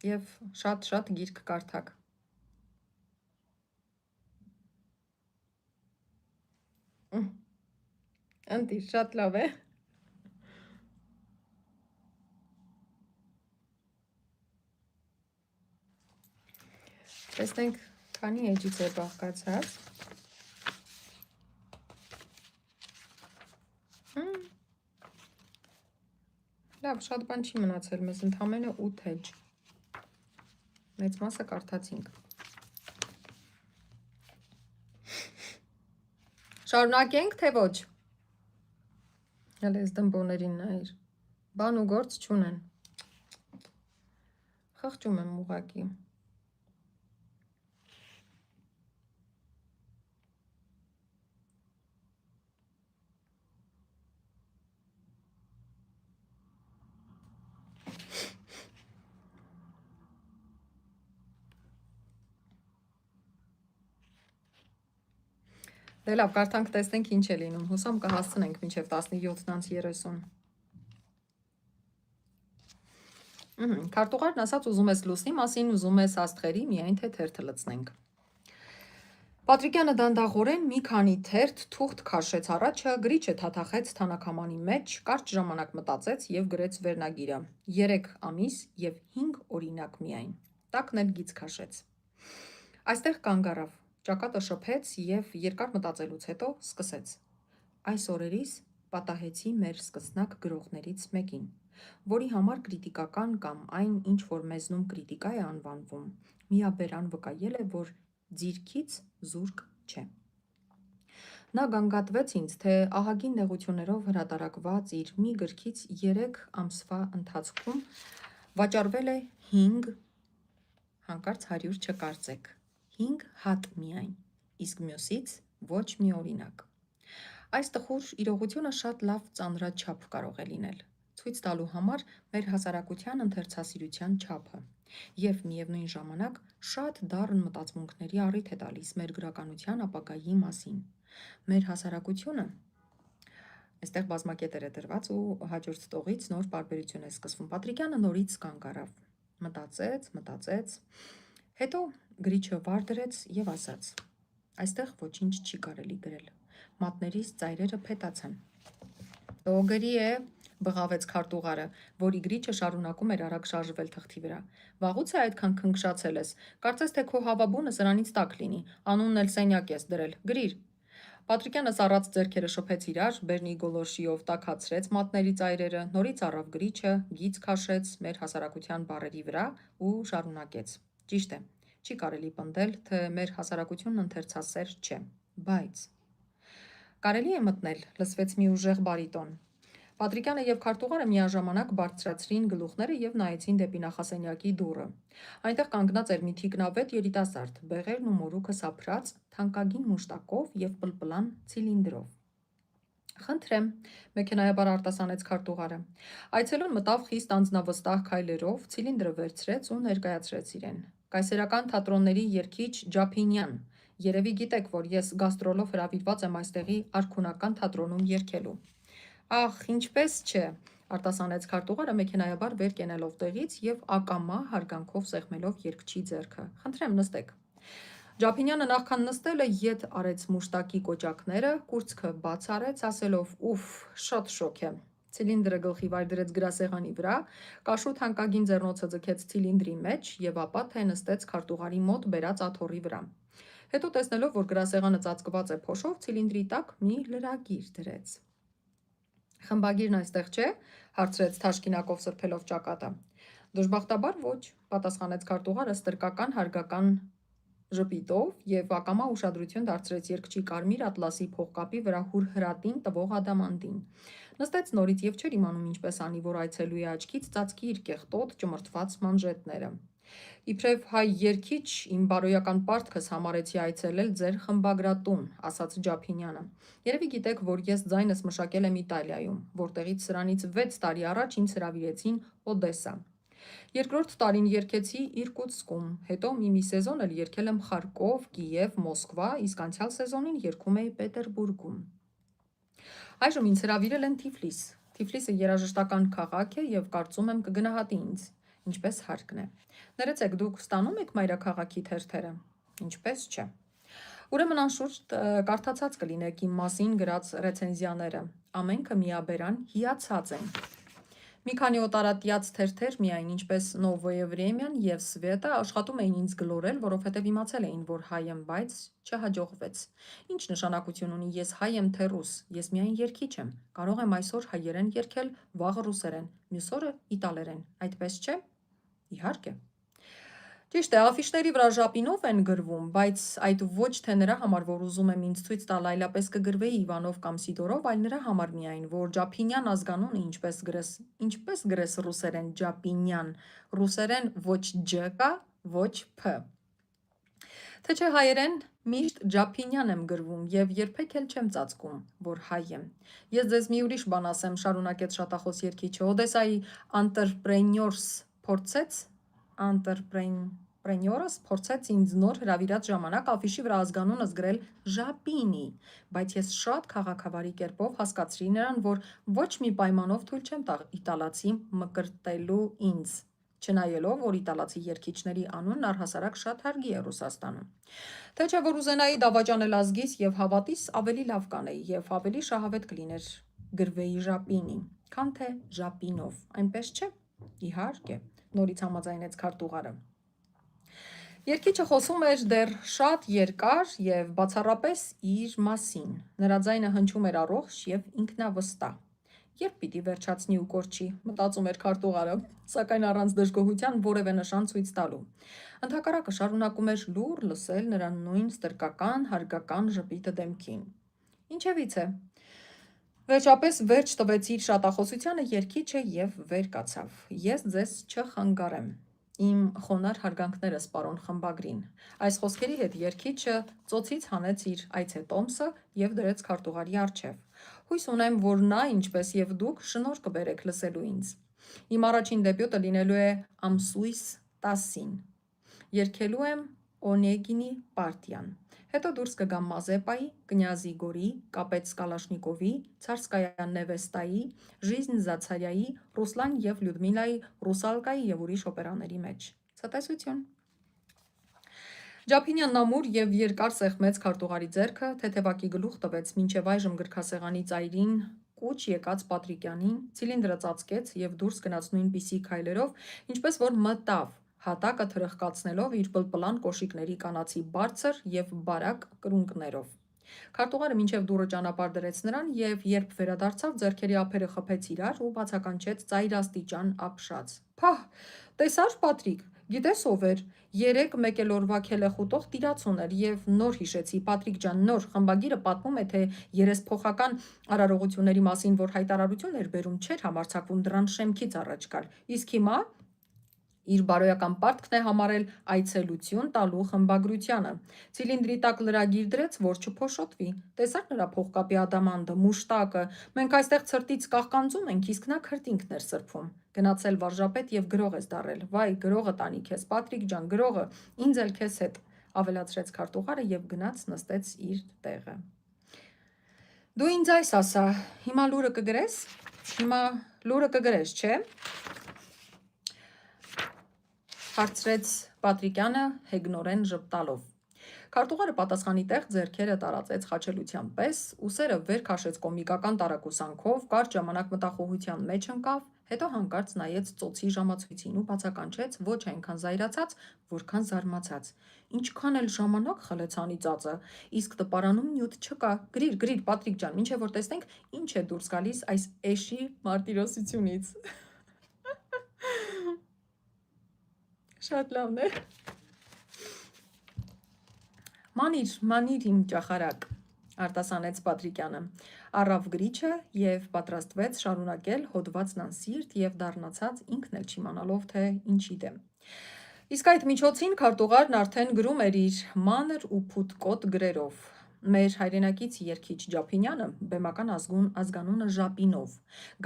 Speaker 1: եւ շատ գիրք կարդաք։ Ընտիր, շատ լավ է։ Տեսնենք, քանի էջից է բաղկացած։ Լավ, շատ բան չի մնացել մեզ, ընդամենը 8 էջ։ Մեծ մասը կարդացինք։ Շարունակենք, թե ոչ։ Հələ ես դմբոներին նայիր։ Բան ու գործ չունեն։ Խղճում եմ ուղակի։ Դե լավ, կարդանք տեսնենք ինչ է լինում, հուսամ կհասցնենք մինչև 17:30։ Քարտուղարն ասաց ուզում ես լուսնի մասին, ուզում ես աստղերի, միայն թե թերթը լցնենք։ Պատրիկյանը դանդաղորեն մի քանի թերթ թուղթ քաշեց առաջը, գրիչը թաթախեց թանաքամանի մեջ, կարճ ժամանակ մտածեց եւ գրեց վերնագիրը. 3 ամիս եւ 5 օրինակ միայն։ Տակն էլ գիծ քաշեց։ Այստեղ կանգ առավ, ճակատը շփեց եւ երկար մտածելուց հետո սկսեց. Այս օրերիս պատահեցի մեր սկսնակ գրողներից մեկին, որի համար կրիտիկական կամ այն, ինչ որ մեզնում կրիտիկա է անվանվում, միաբերան վկայել է, որ ձիրքից զուրկ չէ։ Նա գանգատվեց ինձ, թե ահագին նեղություններով հրատարակված իր մի գրքից 3 ամսվա ընթացքում վաճառվել է 5, հանկարծ 100 չկարծեք, 5 հատ միայն, իսկ մյուսից ոչ մի օրինակ։ Այս տխուր իրողությունը շատ լավ ծանրաչափ կարող է լինել, ցույց տալու համար մեր հասարակության ընթերցասիրության չափը և միևնույն ժամանակ շատ դառն մտածմունքների առիթ է տալիս մեր գրականության ապագայի մասին։ Մեր հասարակությունը այստեղ բազմակետեր է դրված ու հաջորդ տողից նոր պարբերություն է սկսվում։ Պատրիկյանը նորից կանգ առավ, մտածեց, հետո գրիչը վար դրեց և ասաց. այստեղ ոչինչ չի կարելի գրել, մատներիս ծայրերը փետացան։ Թող գրի է, բղավեց քարտուղարը, որի գրիչը շարունակում էր արագ շարժվել թղթի վրա։ Վաղուց է այդքան քնքշացել ես, կարծես թե քո հավաբունը սրանից տաք լինի, անունն էլ սենյակ ես դրել, գրիր։ Պատրիկյանը սառած ձեռքերը շփեց իրար, բերնի գոլորշիով տաքացրեց մատների ծայրերը, նորից առավ գրիչը, գիծ քաշեց մեր հասարակության բառերի վրա ու շարունակեց. Ճիշտ է, չի կարելի պնդել, թե մեր հասարակությունն ընթերցասեր չէ, բայց կարելի է մտնել, լսվեց մի ուժեղ բարիտոն։ Պատրիկյանը և քարտուղարը միաժամանակ բարձրացրին գլուխները և նայեցին դեպի նախասենյակի դուռը։ Այնտեղ կանգնած էր մի թիկնավետ երիտասարդ, բեղերն ու մորուքը սափրած, թանկագին մուշտակով և պլպլան ցիլինդրով։ Խնդրեմ, մեքենայաբար արտասանեց քարտուղարը։ Այցելուն մտավ խիստ անձնավստահ քայլերով, ցիլինդրը վերցրեց ու ներկայացրեց իրեն։ Կայսերական թատրոնների երգիչ Ջափինյան, երևի գիտեք, որ ես գաստրոլով հրավիրված եմ այստեղի արքունական թատրոնում երգելու։ Ախ, ինչպես չէ, արտասանեց քարտուղարը մեքենայաբար վեր կենելով տեղից և ակամա հարգանքով սեղմելով երգչի ձեռքը։ Խնդրեմ, նստեք։ Ջափինյանը նախքան նստելը ետ արեց մուշտակի կոճակները, կուրծքը բաց արեց, ասելով. «Ուֆ, շատ շոգ է»։ Ցիլինդրը գլխի վայր դրեց գրասեղանի վրա, կաշու թանկագին ձեռնոցը ձգեց ցիլինդրի մեջ և ապա թե նստեց քարտուղարի մոտ բերած աթոռի վրա։ Հետո տեսնելով, որ գրասեղանը ծածկված է փոշով, ցիլինդրի տակ մի լրագիր դրեց։ Խմբագիրն այստեղ չէ, հարցրեց թաշկինակով սրբելով ճակատը։ Դժբախտաբար ոչ, պատասխանեց քարտուղարը ստրկական հարգական ժպիտով և ակամա ուշադրություն դարձրեց երգչի կարմիր ատլասի փողկապի վրա հուրհրատին տվող ադամանդին։ Նստեց նորից և չէր իմանում ինչպես անի, որ այցելուի աչքից ծածկի իր կեղտոտ ճմրթված մանժետները։ Իբրև հայ երգիչ, իմ բարոյական պարտքս համարեցի այցելել ձեր խմբագրատուն, ասաց Ջափինյանը։ Երևի գիտեք, որ ես ձայնս մշակել եմ Իտալիայում, որտեղից սրանից 6 տարի առաջ ինձ հրավիրեցին Օդեսա։ Երկրորդ տարին երգեցի Իրկուտսկում, հետո մի սեզոն էլ երգել եմ Խարկով, Կիև, Մոսկվա, իսկ անցյալ սեզոնին երգում էի Պետերբուրգում։ Այժմ ինձ հրավիրել են Թիֆլիս։ Թիֆլիսը երաժշտական քաղաք է և կարծում եմ կգնահատի ինձ, ինչպես հարկն է։ Ներեցեք, դուք ստանում եք մայրաքաղաքի թերթերը։ Ինչպես չէ։ Ուրեմն անշուշտ կարդացած կլինեք իմ մասին գրած ռեցենզիաները։ Ամենքը միաբերան հիացած են։ Մի քանի օտարատյաց թերթեր միայն, ինչպես Նովոյե Վրեմյան և Սվետը, աշխատում էին ինձ գլորել, որովհետև իմացել էին, որ հայ եմ, բայց չհաջողվեց։ Ինչ նշանակություն ունի ես հայ եմ թե ռուս, ես միայն երգիչ եմ, կարող եմ այսօր հայերեն երգել, վաղը ռուսերեն, մյուս օրը իտալերեն, այդպես չէ։ Իհարկե։ Ճիշտ է, աֆիշների վրա ժապինով են գրվում, բայց այդ ոչ թե նրա համար, որ ուզում եմ ինձ ցույց տալ, այլապես կգրվեի Իվանով կամ Սիդորով, այլ նրա համար միայն, որ Ջափինյան ազգանունը ինչպես գրես ռուսերեն Ջապինյան, ռուսերեն ոչ ջ կա, ոչ փ։ Թե չէ հայերեն միշտ Ջափինյան եմ գրվում և երբեք էլ չեմ ծածկում, որ հայ եմ։ Ես ձեզ մի ուրիշ բան ասեմ, շարունակեց շատախոս երգիչը, Օդեսայի անտրպրենյորս փորձեց ինձ նոր հրավիրած ժամանակ աֆիշի վրա ազգանունս գրել Ժապինի, բայց ես շատ քաղաքավարի կերպով հասկացրի նրան, որ ոչ մի պայմանով թույլ չեմ տա իտալացի մկրտելու ինձ, չնայելով, որ իտալացի երգիչների անունն առհասարակ շատ հարգի է Ռուսաստանում։ Թե չէ որ ուզենայի դավաճանել ազգիս և հավատիս ավելի լավ կանեի և ավելի շահավետ կլիներ գրվեի Ժապինի, քան թե Ժապինով, այնպես չէ։ Իհարկե, նորից համաձայնեց քարտուղարը։ Երգիչը խոսում էր դեռ շատ երկար և բացառապես իր մասին։ Նրա ձայնը հնչում էր առողջ և ինքնավստահ։ Երբ պիտի վերջացնի ու կորչի, մտածում էր քարտուղարը, սակայն առանց դժգոհության որևէ նշան ցույց տալու։ Ընդհակառակը շարունակում էր լուռ լսել նրա նույն ստրկական հարգական ժպիտը դեմքին։ Ինչևիցե, վերջապես վերջ տվեց իր շատախոսությանը երգիչը և վեր կացավ։ Ես ձեզ չխանգարեմ։ Իմ խոնար հարգանքները սպարոն խմբագրին։ Այս խոսքերի հետ երգիչը ծոցից հանեց իր այցետոմսը և դրեց քարտուղարի առջև։ Հույս ունեմ, որ նա, ինչպես և դուք, շնորհ կբերեք լսելու ինձ։ Իմ առաջին դեբյուտը լինելու է ամսույս 10-ին։ Երգելու եմ Օնեգինի պարտիան։ Հետո դուրս կգամ Մազեպայի, Կնյազի Գորի, Կապեց Կալաշնիկովի, Ցարսկայա Նևեստայի, Ժիզն Զացարյայի, Ռուսլան և Լյուդմիլայի, Ռուսալկայի և ուրիշ օպերաների մեջ։ Ցտեսություն։ Ջափինյանն ամուր և երկար սեղմեց քարտուղարի ձեռքը, թեթևակի գլուխ տվեց մինչև այժմ գրքասեղանի ծայրին կուչ եկած Պատրիկյանին, ցիլինդրը ծածկեց և դուրս գնաց նույնպիսի քայլերով, ինչպես որ մտավ, հատակը թրխկացնելով իր պլպլան կոշիկների կանացի բարձր և բարակ կրունկներով։ Քարտուղարը մինչև դուռը ճանապարհ դրեց նրան և երբ վերադարձավ, ձեռքերի ափերը խփեց իրար ու բացականչեց ծայրաստիճան ապշած. «Փահ, տեսա՞ր, Պատրիկ, գիտես ով էր, երեկ մեկ էլ օրվա քելեխուտող տիրացուն էր և նոր հիշեցի, Պատրիկ ջան, նոր, խմբագիրը պատմում է, թե երեսփոխական արարողությունների մասին, որ հայտարարություն էր բերում, չէր համարձակվում դռան շեմքից առաջ գալ, իսկ հիմա իր բարոյական պարտքն է համարել այցելություն տալու խմբագրությանը։ Ցիլինդրի տակ լրագիր դրեց, որ չփոշոտվի։ Տեսա՞ր նրա փողկապի ադամանդը, մուշտակը, մենք այստեղ ցրտից կաղկանձում ենք, իսկ նա քրտինքն էր սրբում։ Գնացել վարժապետ և գրող ես դառել։ Վայ, գրողը տանի քեզ, Պատրիկ ջան, գրողը, ինձ էլ քեզ հետ», ավելացրեց քարտուղարը և գնաց նստեց իր տեղը։ Դու ինձ այս ասա, հիմա լուրը կգրես։ Հիմա լուրը կգրես, չէ՞, հարցրեց Պատրիկյանը հեգնորեն ժպտալով։ Քարտուղարը պատասխանի տեղ ձեռքերը տարածեց խաչելության պես, ուսերը վեր քաշեց կոմիկական տարակուսանքով, կարճ ժամանակ մտախոհության մեջ ընկավ, հետո հանկարծ նայեց ծոցի ժամացույցին ու բացականչեց ոչ այնքան զայրացած, որքան զարմացած. «Ինչքան էլ ժամանակ խլեց անիծածը, իսկ տպարանում նյութ չկա, գրիր, Պատրիկ ջան, մինչև որ տեսնենք ինչ է դուրս գալիս այս էշի մարտիրոսությունից»։ Շատ լավն է։ Մանիր իմ ճախարակ, արտասանեց Պատրիկյանը, առավ գրիչը և պատրաստվեց շարունակել հոդվածն անսիրտ և դառնացած ինքն էլ չիմանալով, թե ինչի դեմ։ Իսկ այդ միջոցին քարտուղարն արդեն գրում էր իր մանր ու փութկոտ գրերով։ Մեր հայրենակից երգիչ Ջափինյանը, բեմական ազգանունը Ժապինով,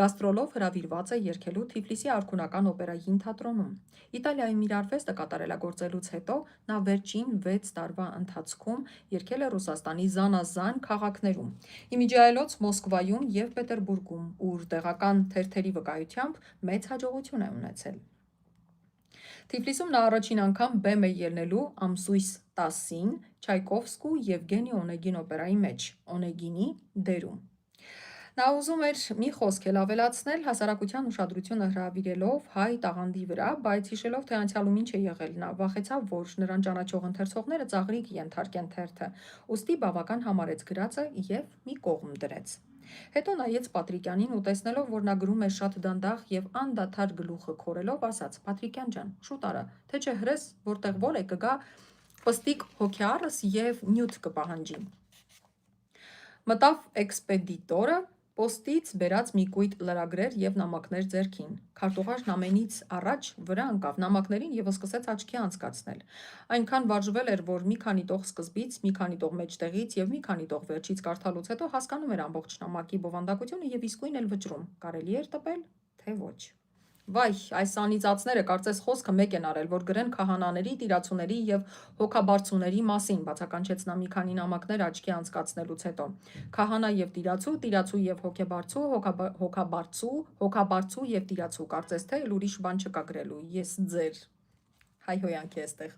Speaker 1: գաստրոլով հրավիրված է երգելու Թիֆլիսի արքունական օպերային թատրոնում։ Իտալիայում իր արվեստը կատարելագործելուց հետո նա վերջին 6 տարվա ընթացքում երգել է Ռուսաստանի զանազան քաղաքներում, իմիջիայլոց Մոսկվայում և Պետերբուրգում, ուր տեղական թերթերի վկայությամբ մեծ հաջողություն է ունեցել։ Թիֆլիսում նա առաջին անգամ բեմ է ելնելու ամսույս 10-ին Չայկովսկու Եվգենի Օնեգին օպերայի մեջ, Օնեգինի դերում։ Նա ուզում էր մի խոսք էլ ավելացնել, հասարակության ուշադրությունը հրավիրելով հայ տաղանդի վրա, բայց հիշելով, թե անցյալում ինչ է եղել, նա վախեցավ, որ նրան ճանաչող ընթերցողները ծաղրի կենթարկեն թերթը, ուստի բավական համարեց գրածը և մի կողմ դրեց։ Հետո նայեց Պատրիկյանին ու տեսնելով, որ նա գրում է շատ դանդաղ և անդադար գլուխը քորելով, ասաց. «Պատրիկյան ջան, շուտ արա, թե չէ հրես որտեղ որ է կգա պստիկ հոգեառս և նյութ կպահանջի»։ Մտավ էքսպեդիտորը, պոստից բերած մի կույտ լրագրեր և նամակներ ձեռքին։ Քարտուղարն ամենից առաջ վրա ընկավ նամակներին և սկսեց աչքի անցկացնել։ Այնքան վարժվել էր, որ մի քանի տող սկզբից, մի քանի տող մեջտեղից և մի քանի տող վերջից կարդալուց հետո հասկանում էր ամբողջ նամակի բովանդակությունը և իսկույն էլ վճռում՝ կարելի էր տպել, թե ոչ։ Վայ, այս անիծածները կարծես խոսքը մեկ են արել, որ գրեն քահանաների, տիրացուների և հոգաբարձուների մասին, բացականչեց նա մի քանի նամակներ աչքի անցկացնելուց հետո։ Քահանա և տիրացու, տիրացու և հոգեբարձու, հոգաբարձու և տիրացու, կարծես թե էլ ուրիշ բան չկա գրելու, ես ձեր… հայհոյանք է էստեղ։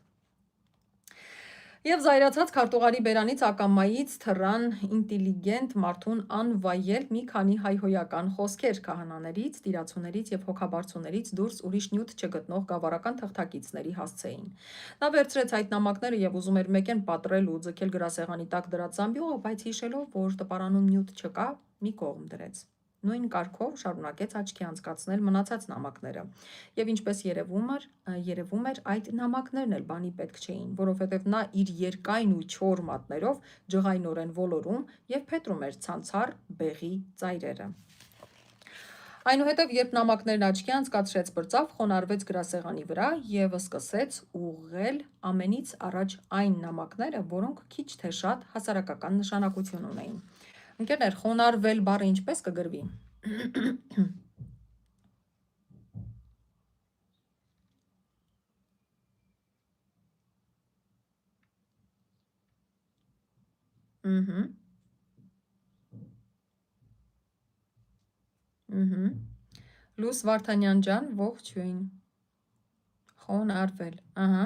Speaker 1: Եվ զայրացած քարտուղարի բերանից ակամայից թռան ինտիլիգենտ մարդուն անվայել մի քանի հայհոյական խոսքեր, քահանաներից, տիրացուներից և հոգաբարձուներից դուրս ուրիշ նյութ չգտնող գավառական թղթակիցների հասցեին։ Նա վերցրեց այդ նամակները և ուզում էր մեկեն պատռել ու ձգել գրասեղանի տակ դրած զամբյուղը, բայց հիշելով, որ տպարանում նյութ չկա, մի կողմ դրեց։ Նույն կարգով շարունակեց աչքի անցկացնել մնացած նամակները։ Եվ ինչպես երևում էր, այդ նամակներն էլ բանի պետք չէին, որովհետև նա իր երկայն ու չոր մատներով ջղայնորեն ոլորում և փետրում էր ցանցառ բեղի ծայրերը։ Այնուհետև, երբ նամակներն աչքի անցկացրեց, բրծավ, խոնարհվեց գրասեղանի վրա և սկսեց ուղղել ամենից առաջ այն նամակները, որոնք քիչ թե շատ հասարակական նշանակություն ունեին։ Ընկերներ, խոնարհվել բառը ինչպես կգրվի։ Լույս Վարդանյան ջան, ողջույն։ Խոնարհվել, ահա։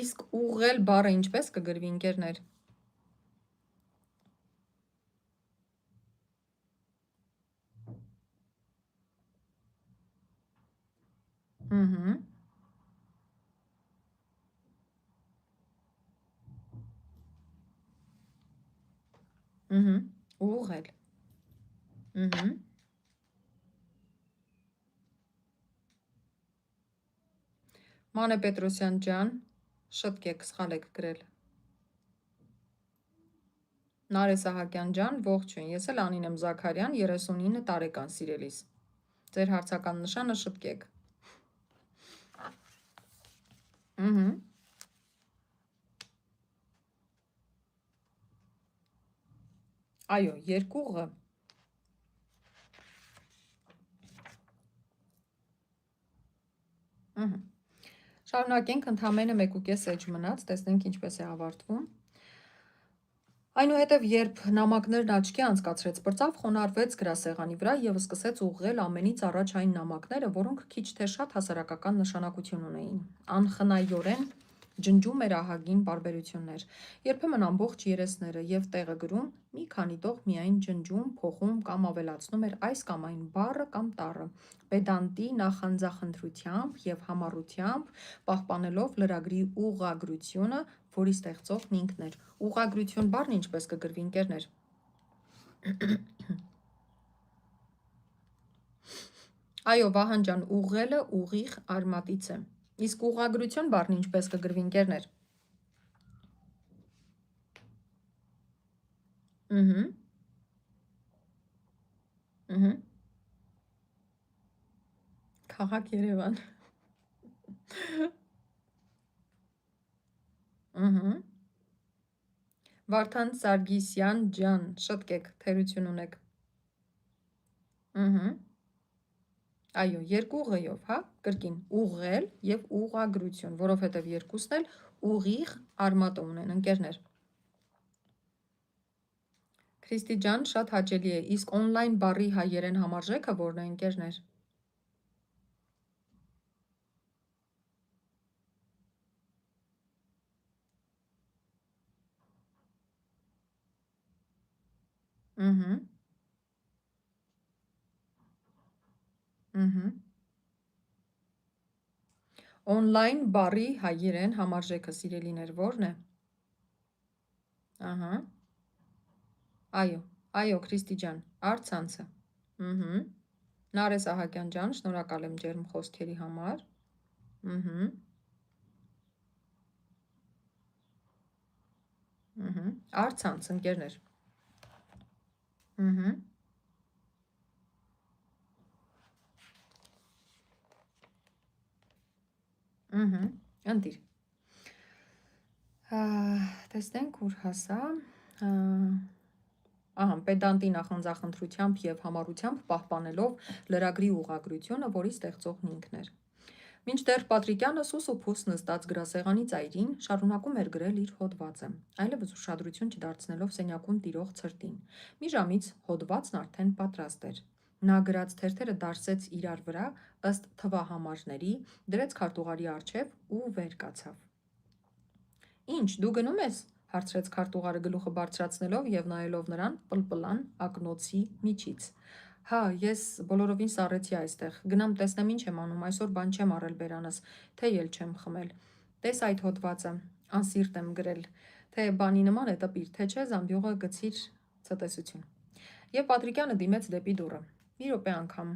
Speaker 1: Իսկ ուղղել բառը ինչպես կգրվի, ընկերներ։ Ուղղել։ Մանե Պետրոսյան ջան, շտկեք, սխալ եք գրել։ Նարե Սահակյան ջան, ողջույն, ես էլ Անին եմ Զաքարյան, 39 տարեկան, սիրելիս։ Ձեր հարցական նշանը շտկեք։ Այո, երկուղը։ Շարունակենք, ընդամենը 1.5 էջ մնաց, տեսնենք ինչպես է ավարտվում։ Այնուհետև, երբ նամակներն աչքի անցկացրեց, բրծավ, խոնարհվեց գրասեղանի վրա և սկսեց ուղղել ամենից առաջ այն նամակները, որոնք քիչ թե շատ հասարակական նշանակություն ունեին։ Անխնայորեն ջնջում էր ահագին պարբերություններ, երբեմն ամբողջ երեսները և տեղը գրում, մի քանի տող միայն ջնջում, փոխում կամ ավելացնում էր այս կամ այն բառը կամ տառը, պեդանտի նախանձախնդրությամբ և համառությամբ, պահպանելով լրագրի ուղղագրությունը, որի ստեղծողն ինքն էր։ Ուղղագրություն բառն ինչպես կգրվի, ընկերներ։ Այո, Վահան ջան, ուղղելը ուղիղ արմատից է։ Իսկ ուղղագրություն բառն ինչպես կգրվի, ընկերներ։ Քաղաք Երևան։ Վարդան Սարգիսյան ջան, շտկեք, թերություն ունեք։ Այո, երկու ղ-ով, հա, կրկին, ուղղել և ուղղագրություն, որովհետև երկուսն էլ ուղիղ արմատ ունեն, ընկերներ։ Քրիստի ջան, շատ հաճելի է, իսկ օնլայն բառի հայերեն համարժեքը որն է, ընկերներ։ Օնլայն բառի հայերեն համարժեքը, սիրելիներ, որն է։ Ահա։ Այո, Քրիստի ջան, առցանցը։ Նարե Սահակյան ջան, շնորհակալ եմ ջերմ խոսքերի համար։ Առցանց, ընկերներ։ Ընտիր։ Տեսնենք, ուր հասա։ Պեդանտի նախանձախնդրությամբ և համառությամբ պահպանելով լրագրի ուղղագրությունը, որի ստեղծողն ինքն էր։ Մինչդեռ Պատրիկյանը սուս ու փուս նստած գրասեղանի ծայրին շարունակում էր գրել իր հոդվածը, այլևս ուշադրություն չդարձնելով սենյակում տիրող ցրտին։ Մի ժամից հոդվածն արդեն պատրաստ էր։ Նա գրած թերթերը դարսեց իրար վրա ըստ թվահամարների, դրեց քարտուղարի առջև ու վեր կացավ։ Ինչ, դու գնում ես, հարցրեց քարտուղարը գլուխը բարձրացնելով և նայելով նրան պլպլան ակնոցի միջից։ Հա, ես բոլորովին սառեցի այստեղ, գնամ տեսնեմ ինչ եմ անում, այսօր բան չեմ առել բերանս, թեյ էլ չեմ խմել։ Տես այդ հոդվածը, անսիրտ եմ գրել, թե բանի նման է տպիր, թե չէ, զամբյուղը գցիր ցտեսություն։ Եվ Պատրիկյանը դիմեց դեպի դուռը։ Մի րոպե անգամ։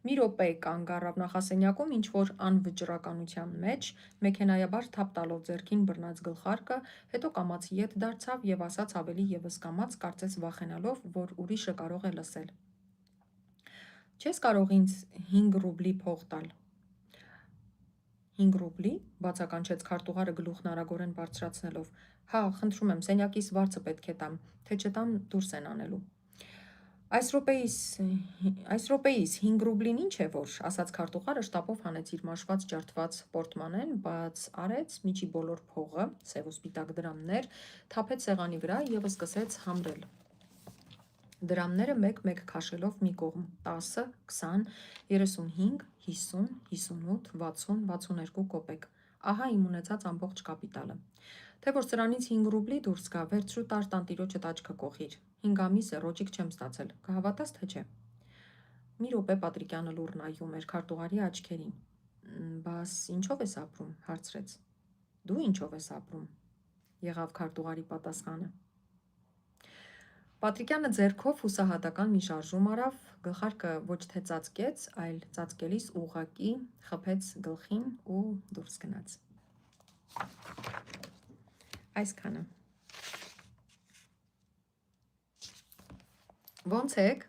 Speaker 1: Մի րոպե կանգ առավ նախասենյակում ինչ-որ անվճռականության մեջ, մեքենայաբար թափ տալով ձեռքին բռնած գլխարկը, հետո կամացի ետ դարձավ և ասաց ավելի ևս կամաց, կարծես վախենալով, որ ուրիշը կարող է լսել. «Չես կարող ինձ 5 ռուբլի փող տալ»։ 5 ռուբլի, բացականչեց քարտուղարը գլուխն արագորեն բարձրացնելով, հա, խնդրում եմ, սենյակիս վարձը պետք է տամ, թե չտամ դուրս են անելու։ Այս րոպեիս 5 ռուբլին ինչ է որ, ասաց քարտուղարը շտապով հանեց իր մաշված ջարդված պորտմանեն, բաց արեց միջի բոլոր փողը, սև ու սպիտակ դրամներ, թափեց սեղանի վրա և սկսեց համրել։ Դրամները մեկ-մեկ քաշելով մի կողմ, 10, 20, 35, 50, 58, 60, 62 կոպեկ, ահա իմ ունեցած ամբողջ կապիտալը։ Թե որ սրանից 5 ռուբլի դուրս գա, վերցրու տար տանտիրոջդ աչքը կողիր, 5 ամիս է, ռոճիկ չեմ ստացել, կհավատաս թե չէ։ Մի րոպե Պատրիկյանը լուռ նայում էր քարտուղարի աչքերին։ Բաս ինչով ես ապրում, հարցրեց։ Դու ինչով ես ապրում, եղավ քարտուղարի պատասխանը։ Պատրիկյանը ձեռքով հուսահատական մի շարժում արավ, գլխարկը ոչ թե ծածկեց, այլ ծածկելիս ուղղակի խփեց գլխին ու դուրս գնաց։ Այսքանը։ Ոնց եք։